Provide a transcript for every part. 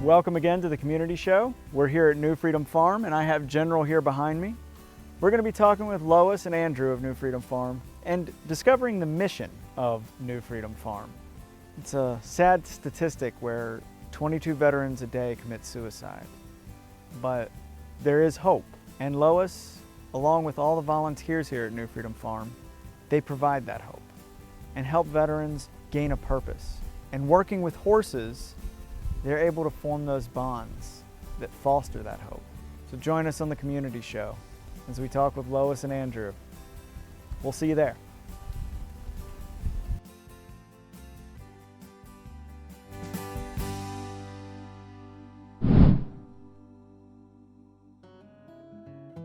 Welcome again to the Community Show. We're here at New Freedom Farm and I have General here behind me. We're going to be talking with Lois and Andrew of New Freedom Farm and discovering the mission of New Freedom Farm. It's a sad statistic where 22 veterans a day commit suicide, but there is hope. And Lois, along with all the volunteers here at New Freedom Farm, they provide that hope and help veterans gain a purpose. And working with horses, they're able to form those bonds that foster that hope. So join us on the Community Show as we talk with Lois and Andrew. We'll see you there.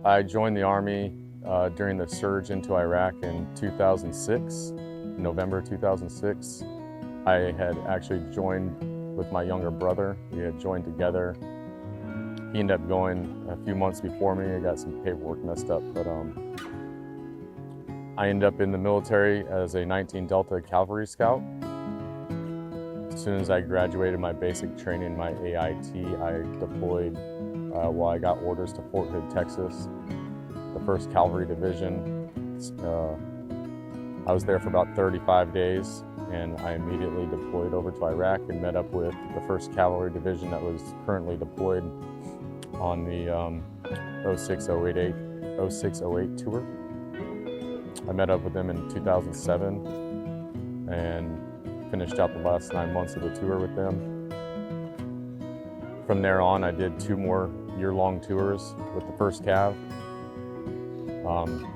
I joined the Army during the surge into Iraq in 2006, November 2006. I had actually joined with my younger brother. We had joined together. He ended up going a few months before me. I got some paperwork messed up, but I ended up in the military as a 19 Delta Cavalry Scout. As soon as I graduated my basic training, my AIT, I deployed while I got orders to Fort Hood, Texas, the 1st Cavalry Division. I was there for about 35 days, and I immediately deployed over to Iraq and met up with the 1st Cavalry Division that was currently deployed on the 06-08 tour. I met up with them in 2007 and finished out the last 9 months of the tour with them. From there on, I did 2 more year-long tours with the 1st Cav.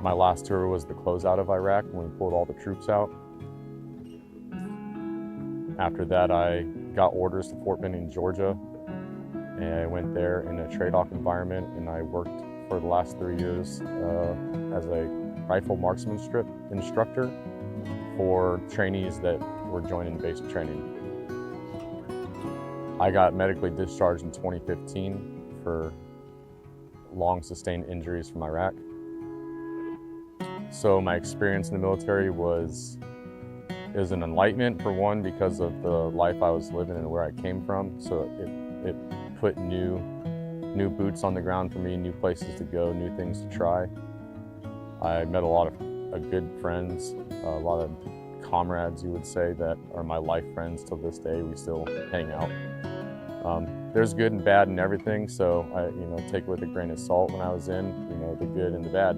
My last tour was the closeout of Iraq when we pulled all the troops out. After that, I got orders to Fort Benning, Georgia, and I went there in a TRADOC environment, and I worked for the last 3 years as a rifle marksman instructor for trainees that were joining basic training. I got medically discharged in 2015 for long sustained injuries from Iraq. So my experience in the military was an enlightenment, for one, because of the life I was living and where I came from. So it put new boots on the ground for me, new places to go, new things to try. I met a lot of good friends, a lot of comrades, you would say, that are my life friends till this day. We still hang out. There's good and bad in everything, so I take it with a grain of salt when I was in, the good and the bad.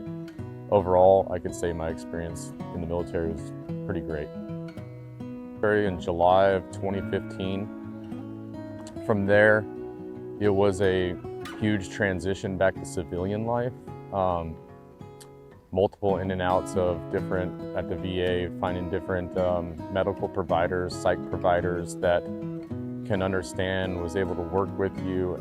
Overall, I could say my experience in the military was pretty great. In July of 2015. From there, it was a huge transition back to civilian life. Multiple in and outs of at the VA, finding different medical providers, psych providers that can understand, was able to work with you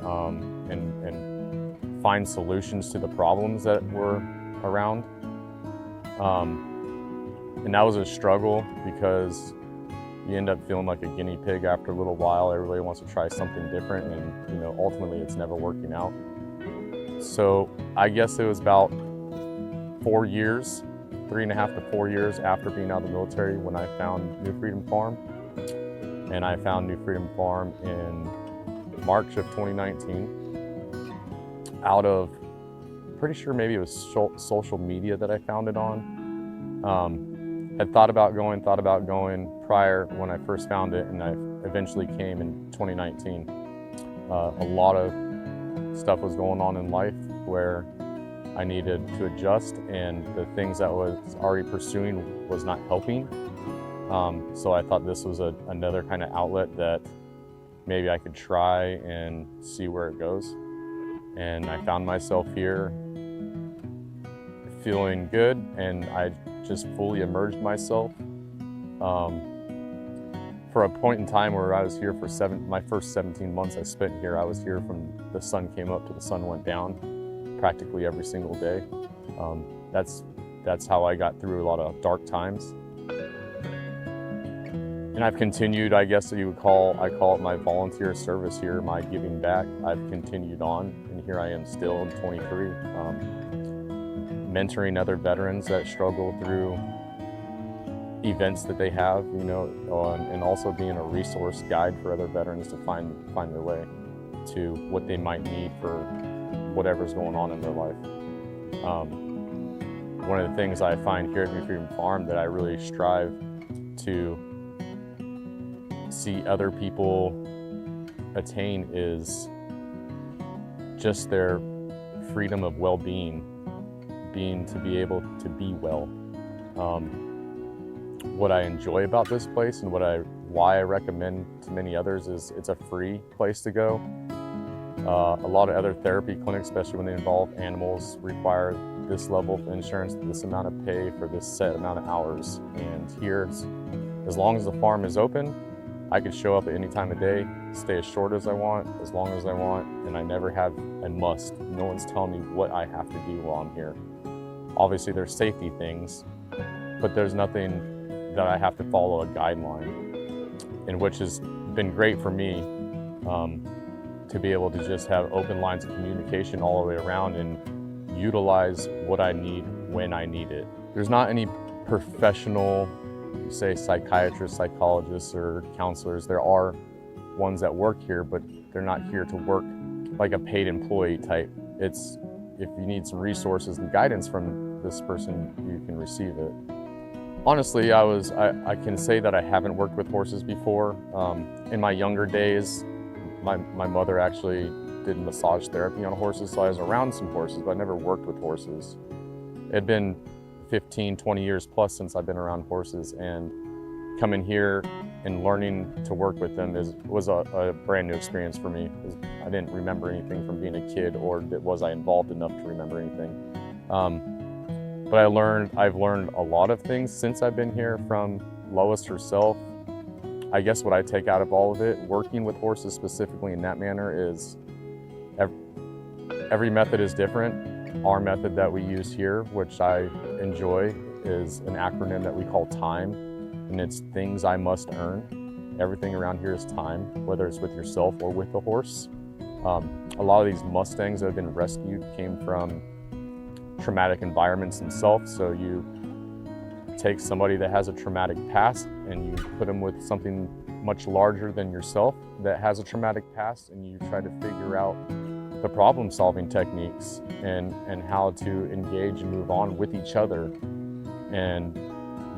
and find solutions to the problems that were around. And that was a struggle because you end up feeling like a guinea pig after a little while. Everybody wants to try something different, and ultimately it's never working out. So I guess it was about 4 years, 3.5 to 4 years after being out of the military when I found New Freedom Farm. And I found New Freedom Farm in March of 2019 out of, pretty sure maybe it was social media that I found it on. Had thought about going prior when I first found it, and I eventually came in 2019. A lot of stuff was going on in life where I needed to adjust, and the things that I was already pursuing was not helping. So I thought this was another kind of outlet that maybe I could try and see where it goes. And I found myself here feeling good, and I just fully immersed myself. For a point in time where I was here for my first 17 months I spent here, I was here from the sun came up to the sun went down practically every single day. That's how I got through a lot of dark times. And I've continued, I guess I call it my volunteer service here, my giving back. I've continued on, and here I am still in 23, mentoring other veterans that struggle through events that they have, and also being a resource guide for other veterans to find their way. to what they might need for whatever's going on in their life. One of the things I find here at New Freedom Farm that I really strive to see other people attain is just their freedom of well-being, to be able to be well. What I enjoy about this place and why I recommend to many others is it's a free place to go. A lot of other therapy clinics, especially when they involve animals, require this level of insurance, this amount of pay for this set amount of hours. And here, as long as the farm is open, I could show up at any time of day, stay as short as I want, as long as I want, and I never have a must. No one's telling me what I have to do while I'm here. Obviously, there's safety things, but there's nothing that I have to follow a guideline, and which has been great for me to be able to just have open lines of communication all the way around and utilize what I need when I need it. There's not any professional, say, psychiatrists, psychologists, or counselors. There are ones that work here, but they're not here to work like a paid employee type. It's if you need some resources and guidance from this person, you can receive it. Honestly, I can say that I haven't worked with horses before. In my younger days, my mother actually did massage therapy on horses, so I was around some horses, but I never worked with horses. It had been 15, 20 years plus since I've been around horses, and coming here and learning to work with them was a brand new experience for me. I didn't remember anything from being a kid, or was I involved enough to remember anything. But I've learned a lot of things since I've been here from Lois herself. I guess what I take out of all of it, working with horses specifically in that manner, is every method is different. Our method that we use here, which I enjoy, is an acronym that we call TIME, and it's things I must earn. Everything around here is time, whether it's with yourself or with the horse. A lot of these Mustangs that have been rescued came from traumatic environments themselves, so you take somebody that has a traumatic past and you put them with something much larger than yourself that has a traumatic past, and you try to figure out the problem-solving techniques and how to engage and move on with each other. And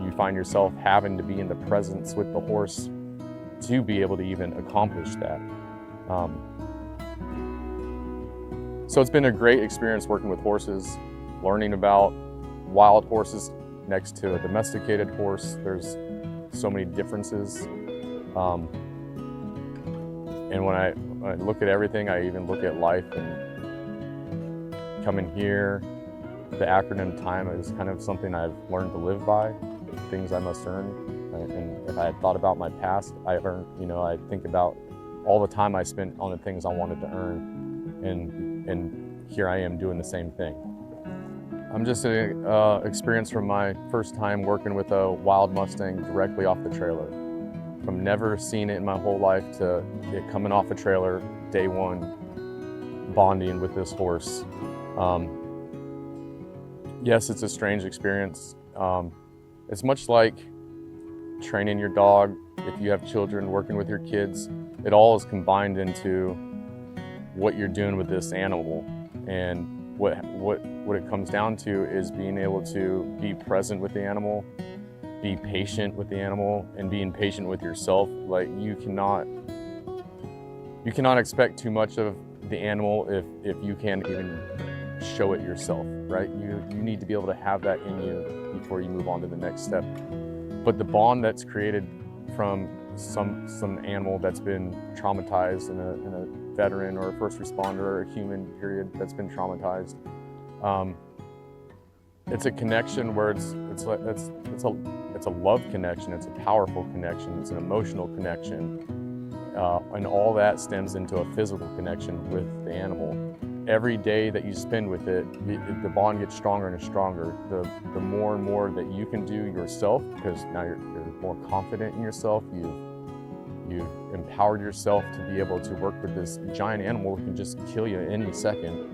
you find yourself having to be in the presence with the horse to be able to even accomplish that. So it's been a great experience working with horses, learning about wild horses next to a domesticated horse. There's so many differences. And when I look at everything, I even look at life, and coming here, the acronym TIME is kind of something I've learned to live by, things I must earn. And if I had thought about my past, I think about all the time I spent on the things I wanted to earn, and here I am doing the same thing. I'm just an experience from my first time working with a wild Mustang directly off the trailer. From never seeing it in my whole life to it coming off a trailer, day one, bonding with this horse. Yes, it's a strange experience. It's much like training your dog. If you have children, working with your kids, it all is combined into what you're doing with this animal. And what it comes down to is being able to be present with the animal, be patient with the animal, and being patient with yourself. Like you cannot expect too much of the animal if you can't even show it yourself, right? You need to be able to have that in you before you move on to the next step. But the bond that's created from some animal that's been traumatized, in a veteran or a first responder or a human period that's been traumatized, it's a connection where it's a love connection, it's a powerful connection, it's an emotional connection, and all that stems into a physical connection with the animal. Every day that you spend with it, the bond gets stronger and stronger. The more and more that you can do yourself, because now you're more confident in yourself, you've empowered yourself to be able to work with this giant animal who can just kill you any second.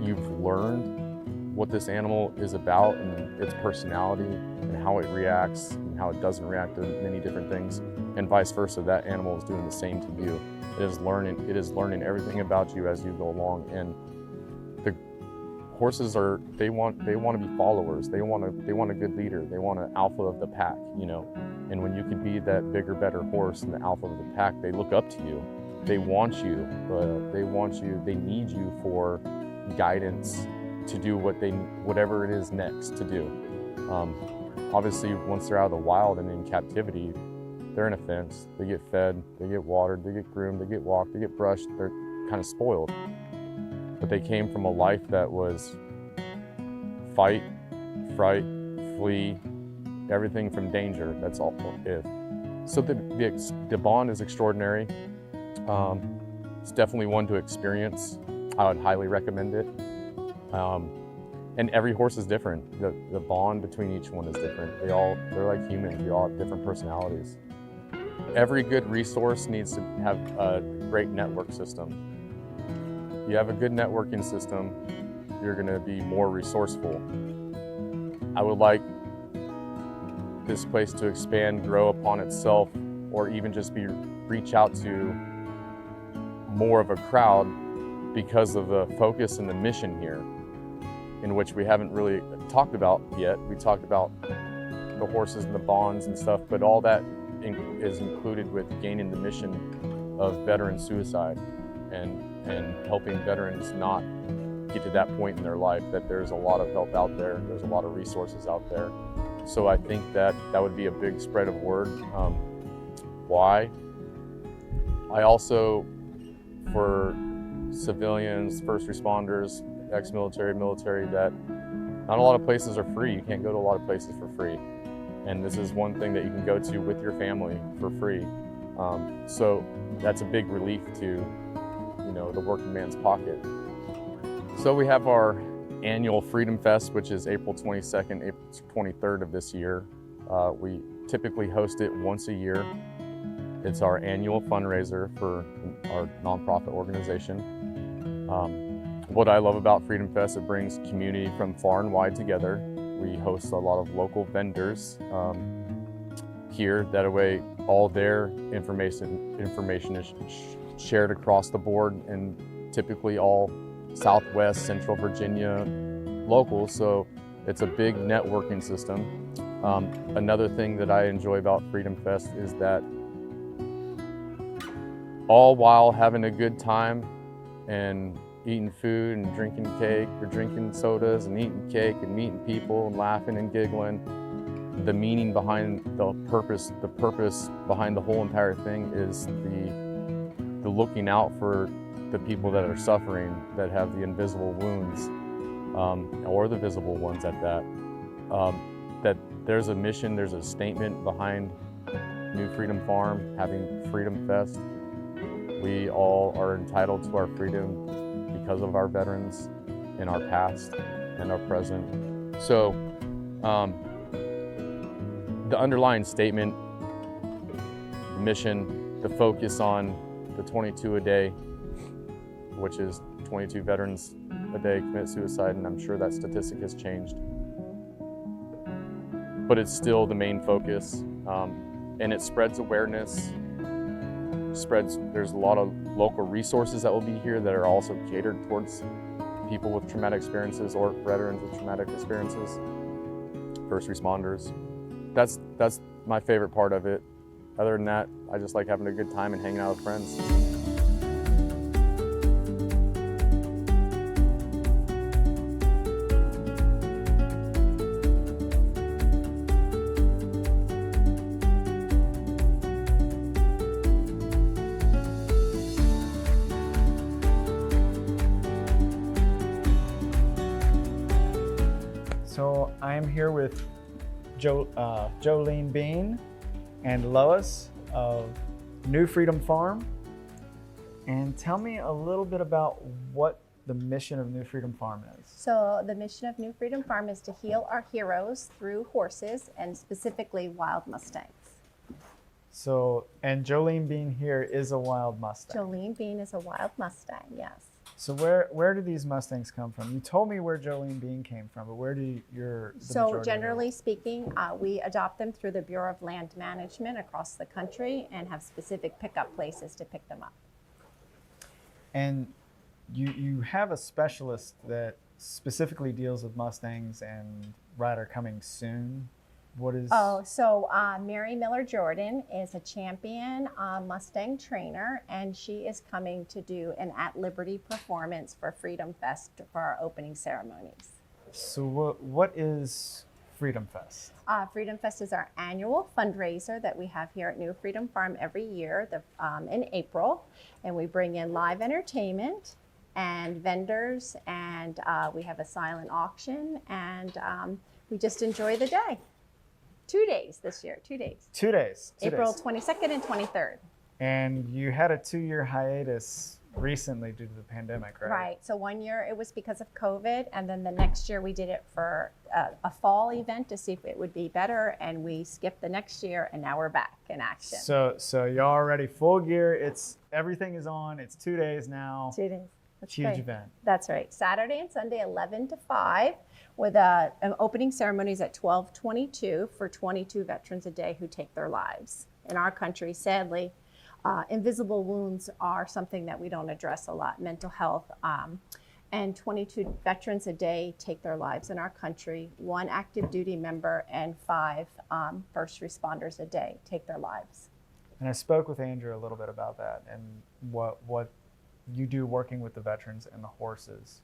You've learned what this animal is about and its personality and how it reacts and how it doesn't react to many different things, and vice versa. That animal is doing the same to you. It is learning everything about you as you go along. And the horses they want to be followers. They want a good leader. They want an alpha of the pack, you know. And when you can be that bigger, better horse and the alpha of the pack, they look up to you. They want you. They need you for guidance to do whatever it is next to do. Obviously, once they're out of the wild and in captivity, they're in a fence. They get fed, they get watered, they get groomed, they get walked, they get brushed. They're kind of spoiled. But they came from a life that was fight, fright, flee, everything from danger. That's all it. So the bond is extraordinary. It's definitely one to experience. I would highly recommend it. And every horse is different. The bond between each one is different. They're like humans. We all have different personalities. Every good resource needs to have a great network system. You have a good networking system, you're going to be more resourceful. I would like this place to expand, grow upon itself, or even just reach out to more of a crowd because of the focus and the mission here, in which we haven't really talked about yet. We talked about the horses and the bonds and stuff, but all that is included with gaining the mission of veteran suicide and helping veterans not get to that point in their life, that there's a lot of help out there, there's a lot of resources out there. So I think that would be a big spread of word. Why? I also, for civilians, first responders, ex-military, military, that not a lot of places are free. You can't go to a lot of places for free. And this is one thing that you can go to with your family for free. So that's a big relief to, the working man's pocket. So we have our annual Freedom Fest, which is April 22nd, April 23rd of this year. We typically host it once a year. It's our annual fundraiser for our nonprofit organization. What I love about Freedom Fest, it brings community from far and wide together. We host a lot of local vendors here. That way, all their information is shared across the board, and typically all Southwest, Central Virginia locals. So it's a big networking system. Another thing that I enjoy about Freedom Fest is that all while having a good time and eating food and drinking cake or drinking sodas and eating cake and meeting people and laughing and giggling, the meaning behind the purpose behind the whole entire thing is the looking out for the people that are suffering, that have the invisible wounds, or the visible ones at that. That there's a mission, there's a statement behind New Freedom Farm having Freedom Fest. We all are entitled to our freedom because of our veterans in our past and our present. So the underlying statement, the mission, the focus on the 22 a day, which is 22 veterans a day commit suicide, and I'm sure that statistic has changed. But it's still the main focus, and it spreads awareness. There's a lot of local resources that will be here that are also catered towards people with traumatic experiences or veterans with traumatic experiences, first responders. That's my favorite part of it. Other than that, I just like having a good time and hanging out with friends. So I am here with Jolene Bean and Lois of New Freedom Farm. And tell me a little bit about what the mission of New Freedom Farm is. So the mission of New Freedom Farm is to heal our heroes through horses, and specifically wild Mustangs. So, and Jolene Bean here is a wild Mustang. Jolene Bean is a wild Mustang, yes. So where do these Mustangs come from? You told me where Jolene Bean came from, but where do So generally speaking, we adopt them through the Bureau of Land Management across the country and have specific pickup places to pick them up. And you have a specialist that specifically deals with Mustangs and rider coming soon. What is? Mary Miller Jordan is a champion Mustang trainer, and she is coming to do an at Liberty performance for Freedom Fest for our opening ceremonies. So what is Freedom Fest? Freedom Fest is our annual fundraiser that we have here at New Freedom Farm every year in April, and we bring in live entertainment and vendors, and we have a silent auction, and we just enjoy the day. 2 days this year, 2 days. 2 days. April 22nd and 23rd. And you had a 2-year hiatus recently due to the pandemic, right? Right. So 1 year it was because of COVID, and then the next year we did it for a fall event to see if it would be better, and we skipped the next year, and now we're back in action. So you're already full gear. Everything is on. It's 2 days now. 2 days. That's Huge great. event. That's right. Saturday and Sunday, 11 to 5, with opening ceremonies at 12:22 for 22 veterans a day who take their lives. In our country, sadly, invisible wounds are something that we don't address a lot, mental health. And 22 veterans a day take their lives in our country. 1 active duty member and 5 first responders a day take their lives. And I spoke with Andrew a little bit about that and what you do working with the veterans and the horses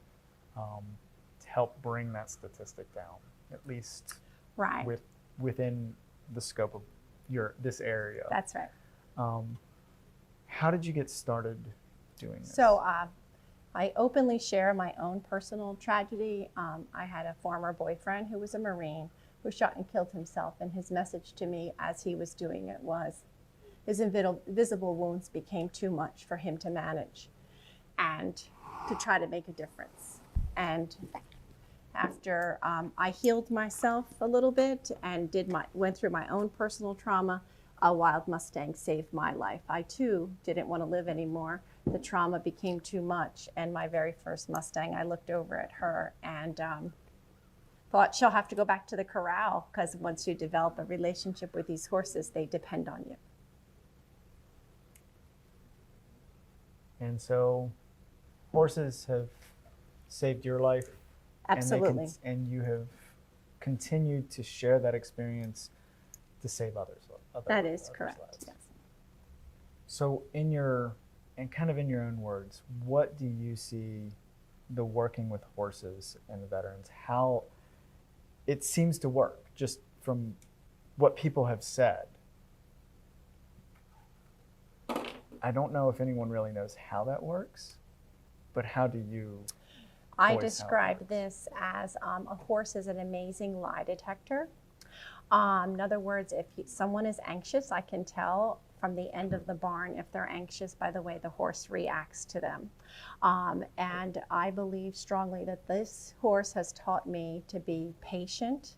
to help bring that statistic down, at least Right. within the scope of this area. That's right. How did you get started doing this? So I openly share my own personal tragedy. I had a former boyfriend who was a Marine who shot and killed himself, and his message to me as he was doing it was his invisible wounds became too much for him to manage and to try to make a difference. And after I healed myself a little bit and went through my own personal trauma, a wild Mustang saved my life. I too didn't want to live anymore. The trauma became too much, and my very first Mustang, I looked over at her and thought, she'll have to go back to the corral, because once you develop a relationship with these horses, they depend on you. And so horses have saved your life. Absolutely. And you have continued to share that experience to save others. That is correct. Lives. Yes. So in your own words, what do you see the working with horses and the veterans, how it seems to work, just from what people have said? I don't know if anyone really knows how that works, but how do you? I describe this as a horse is an amazing lie detector. In other words, if someone is anxious, I can tell from the end of the barn if they're anxious by the way the horse reacts to them. And I believe strongly that this horse has taught me to be patient,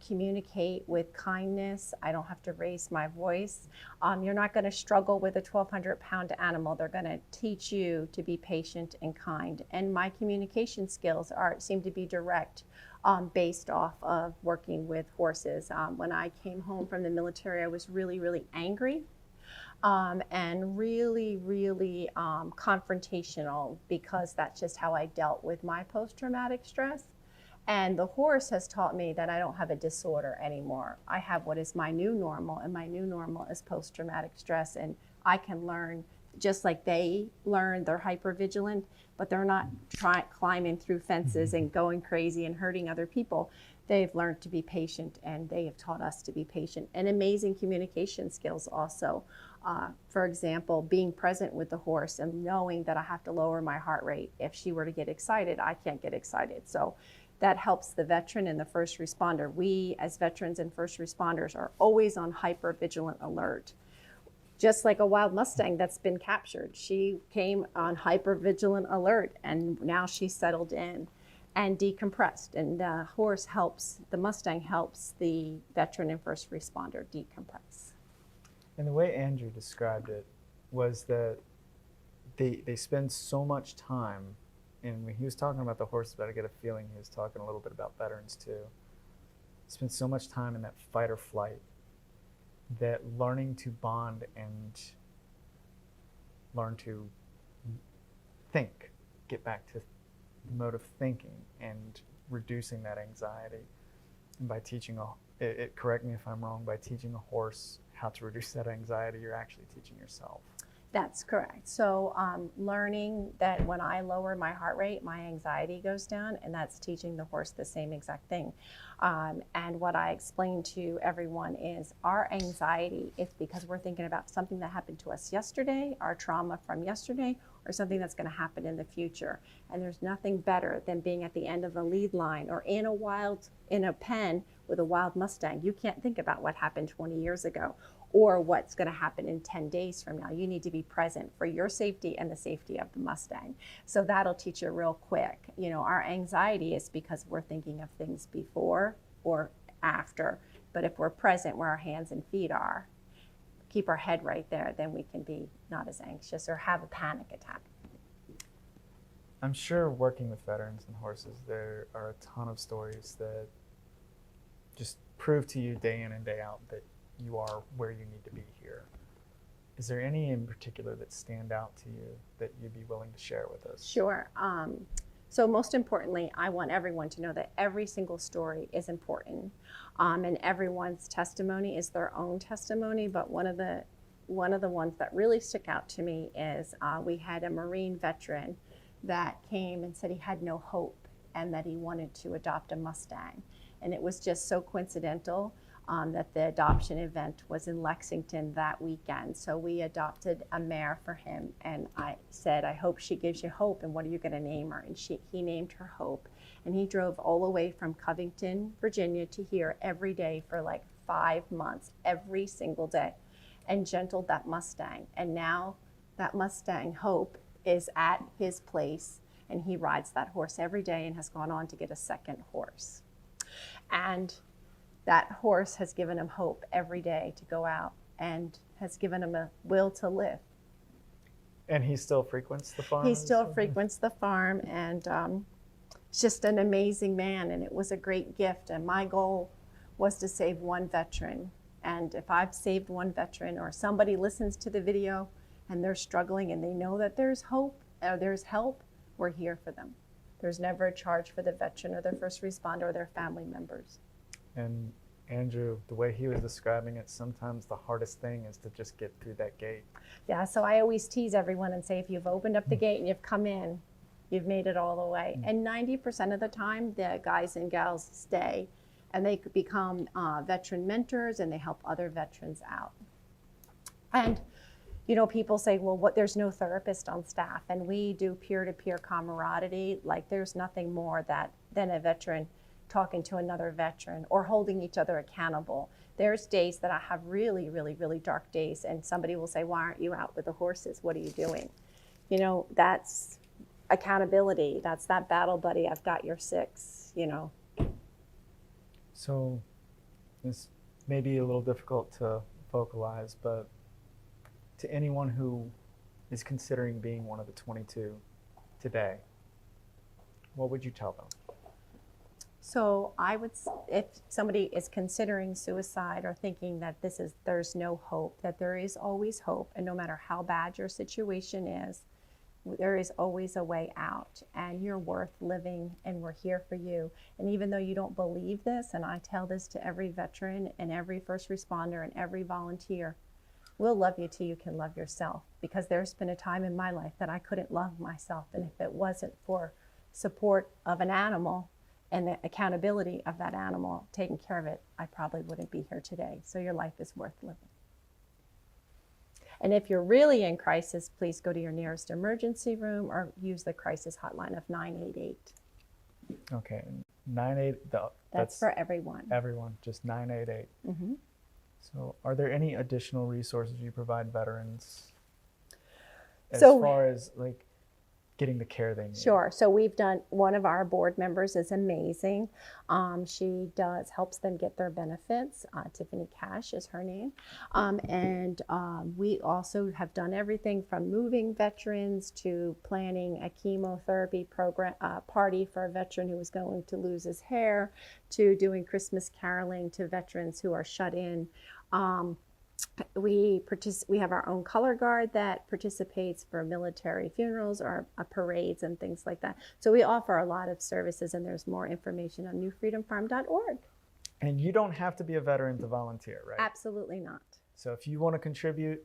communicate with kindness. I don't have to raise my voice. You're not going to struggle with a 1,200-pound animal. They're going to teach you to be patient and kind. And my communication skills seem to be direct, based off of working with horses. When I came home from the military, I was really, really angry. And really, really confrontational, because that's just how I dealt with my post-traumatic stress. And the horse has taught me that I don't have a disorder anymore. I have what is my new normal, and my new normal is post-traumatic stress. And I can learn, just like they learn, they're hypervigilant, but they're not climbing through fences and going crazy and hurting other people. They've learned to be patient, and they have taught us to be patient. And amazing communication skills also. For example, being present with the horse and knowing that I have to lower my heart rate. If she were to get excited, I can't get excited. So that helps the veteran and the first responder. We, as veterans and first responders, are always on hypervigilant alert. Just like a wild Mustang that's been captured. She came on hypervigilant alert, and now she's settled in and decompressed. And the horse helps, the Mustang helps the veteran and first responder decompress. And the way Andrew described it was that they spend so much time, and when he was talking about the horses, but I get a feeling he was talking a little bit about veterans too. Spend so much time in that fight or flight, that learning to bond and learn to think, get back to mode of thinking and reducing that anxiety. And by teaching correct me if I'm wrong, by teaching a horse how to reduce that anxiety, you're actually teaching yourself. That's correct. So learning that when I lower my heart rate, my anxiety goes down, and that's teaching the horse the same exact thing. And what I explain to everyone is our anxiety is because we're thinking about something that happened to us yesterday, our trauma from yesterday, or something that's going to happen in the future. And there's nothing better than being at the end of a lead line or in a pen with a wild Mustang. You can't think about what happened 20 years ago or what's going to happen in 10 days from now. You need to be present for your safety and the safety of the Mustang. So that'll teach you real quick. You know, our anxiety is because we're thinking of things before or after. But if we're present where our hands and feet are, keep our head right there, then we can be not as anxious or have a panic attack. I'm sure working with veterans and horses, there are a ton of stories that just prove to you day in and day out that you are where you need to be here. Is there any in particular that stand out to you that you'd be willing to share with us? Sure. So most importantly, I want everyone to know that every single story is important, and everyone's testimony is their own testimony. But one of the ones that really stick out to me is we had a Marine veteran that came and said he had no hope and that he wanted to adopt a Mustang, and it was just so coincidental that the adoption event was in Lexington that weekend. So we adopted a mare for him, and I said, I hope she gives you hope, and what are you going to name her? And he named her Hope, and he drove all the way from Covington, Virginia to here every day for like 5 months, every single day, and gentled that Mustang. And now that Mustang, Hope, is at his place, and he rides that horse every day and has gone on to get a second horse. And that horse has given him hope every day to go out and has given him a will to live. And he still frequents the farm? He still frequents the farm, and just an amazing man, and it was a great gift. And my goal was to save one veteran. And if I've saved one veteran, or somebody listens to the video and they're struggling and they know that there's hope or there's help, we're here for them. There's never a charge for the veteran or their first responder or their family members. And Andrew, the way he was describing it, sometimes the hardest thing is to just get through that gate. Yeah, so I always tease everyone and say, if you've opened up the gate and you've come in, you've made it all the way. And 90% of the time, the guys and gals stay, and they could become veteran mentors, and they help other veterans out. And you know, people say, well, there's no therapist on staff, and we do peer-to-peer camaraderie. Like, there's nothing more than a veteran talking to another veteran or holding each other accountable. There's days that I have really, really, really dark days, and somebody will say, why aren't you out with the horses? What are you doing? You know, that's accountability. That's that battle buddy. I've got your six, you know. So this may be a little difficult to vocalize, but to anyone who is considering being one of the 22 today, what would you tell them? So if somebody is considering suicide or thinking that there's no hope, that there is always hope, and no matter how bad your situation is, there is always a way out, and you're worth living, and we're here for you. And even though you don't believe this, and I tell this to every veteran and every first responder and every volunteer, we'll love you till you can love yourself, because there's been a time in my life that I couldn't love myself, and if it wasn't for support of an animal and the accountability of that animal taking care of it, I probably wouldn't be here today. So your life is worth living. And if you're really in crisis, please go to your nearest emergency room or use the crisis hotline of 988. Okay, 988. That's for everyone. Everyone, just 988. Mm-hmm. So are there any additional resources you provide veterans as So- far as like getting the care they need? Sure. So we've done, one of our board members is amazing. She helps them get their benefits. Tiffany Cash is her name. We also have done everything from moving veterans to planning a chemotherapy program party for a veteran who was going to lose his hair, to doing Christmas caroling to veterans who are shut in. We have our own color guard that participates for military funerals or parades and things like that. So we offer a lot of services, and there's more information on newfreedomfarm.org. And you don't have to be a veteran to volunteer, right? Absolutely not. So if you want to contribute,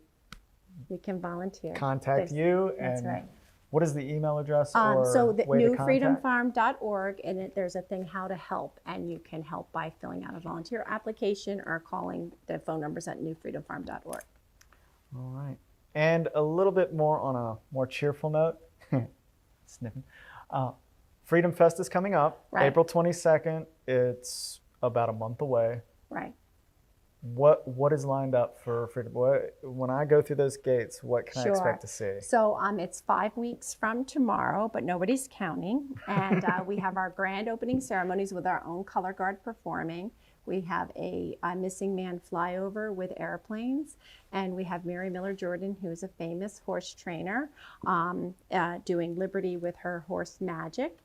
you can volunteer. Contact you. That's and right. What is the email address or so the way to contact? newfreedomfarm.org, and there's a thing how to help, and you can help by filling out a volunteer application or calling the phone numbers at newfreedomfarm.org. All right. And a little bit more on a more cheerful note. Sniffing. Freedom Fest is coming up, right. April 22nd. It's about a month away. Right. What is lined up for Freedom? When I go through those gates, what can I expect to see? So it's 5 weeks from tomorrow, but nobody's counting. And we have our grand opening ceremonies with our own color guard performing. We have a missing man flyover with airplanes, and we have Mary Miller Jordan, who is a famous horse trainer, doing Liberty with her horse Magic.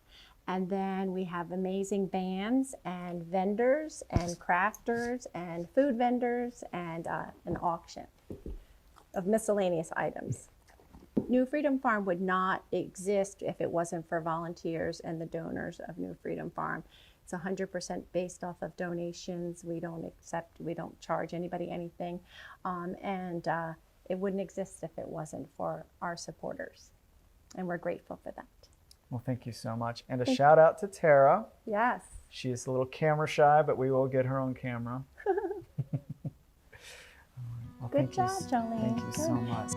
And then we have amazing bands and vendors and crafters and food vendors and an auction of miscellaneous items. New Freedom Farm would not exist if it wasn't for volunteers and the donors of New Freedom Farm. It's 100% based off of donations. We don't charge anybody anything. And it wouldn't exist if it wasn't for our supporters. And we're grateful for that. Well, thank you so much. And a shout out to Tara. Yes. She is a little camera shy, but we will get her on camera. Good job, Jolene. Thank you so much.